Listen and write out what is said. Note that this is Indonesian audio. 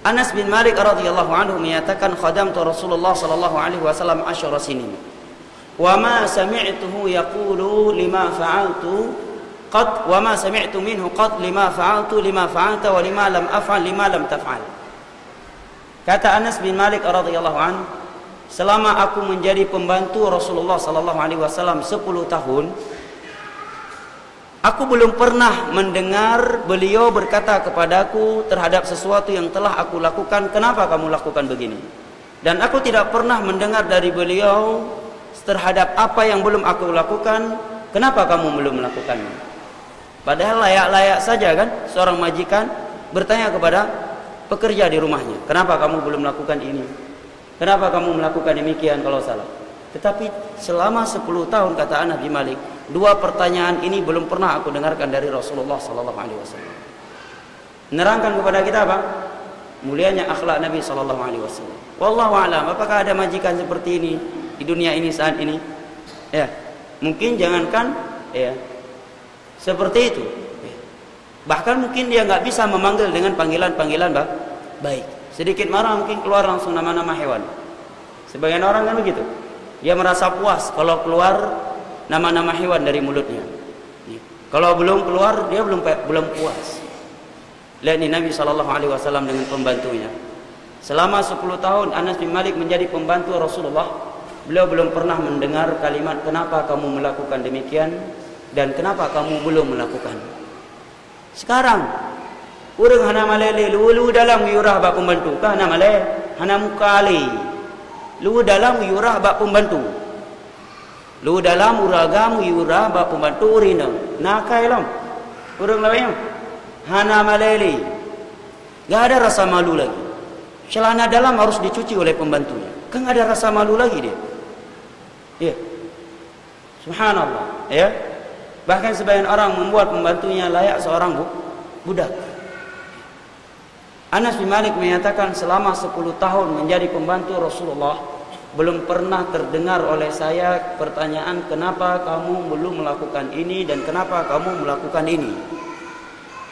Anas bin Malik radhiyallahu anhu menyatakan khadamtu Rasulullah sallallahu alaihi wasallam 10 sinin. Wa ma sami'tuhu yaqulu lima fa'altu qad wa ma sami'tu minhu qad lima fa'altu lima fa'alta wa lima lam af'al lima lam taf'al. Kata Anas bin Malik radhiyallahu anhu, selama aku menjadi pembantu Rasulullah sallallahu alaihi wasallam 10 tahun, aku belum pernah mendengar beliau berkata kepadaku terhadap sesuatu yang telah aku lakukan, kenapa kamu lakukan begini? Dan aku tidak pernah mendengar dari beliau terhadap apa yang belum aku lakukan, kenapa kamu belum melakukannya? Padahal layak-layak saja kan seorang majikan bertanya kepada pekerja di rumahnya, kenapa kamu belum melakukan ini? Kenapa kamu melakukan demikian kalau salah? Tetapi selama 10 tahun, kata Anas bin Malik, 2 pertanyaan ini belum pernah aku dengarkan dari Rasulullah sallallahu alaihi wasallam. Menerangkan kepada kita apa? Mulianya akhlak Nabi sallallahu alaihi wasallam. Wallahu a'lam, apakah ada majikan seperti ini di dunia ini saat ini? Ya, mungkin jangankan ya seperti itu. Bahkan mungkin dia nggak bisa memanggil dengan panggilan-panggilan baik. Sedikit marah mungkin keluar langsung nama-nama hewan. Sebagian orang kan begitu. Dia merasa puas kalau keluar nama-nama hewan dari mulutnya. Kalau belum keluar dia belum puas. Lihat nih Nabi SAW dengan pembantunya. Selama 10 tahun Anas bin Malik menjadi pembantu Rasulullah, beliau belum pernah mendengar kalimat kenapa kamu melakukan demikian dan kenapa kamu belum melakukan. Sekarang urang hana malele lu dalam yurah bak pembantu kah hana malele hana mukali lu dalam yurah bak pembantu lu dalam uragam yurah bak pembantu urina nakai lam urang lain hana malele enggak ada rasa malu lagi. Celana dalam harus dicuci oleh pembantunya, kan ada rasa malu lagi dia. Ya, subhanallah ya. Bahkan sebagian orang membuat pembantunya layak seorang budak. Anas bin Malik menyatakan selama 10 tahun menjadi pembantu Rasulullah, belum pernah terdengar oleh saya pertanyaan kenapa kamu belum melakukan ini dan kenapa kamu melakukan ini.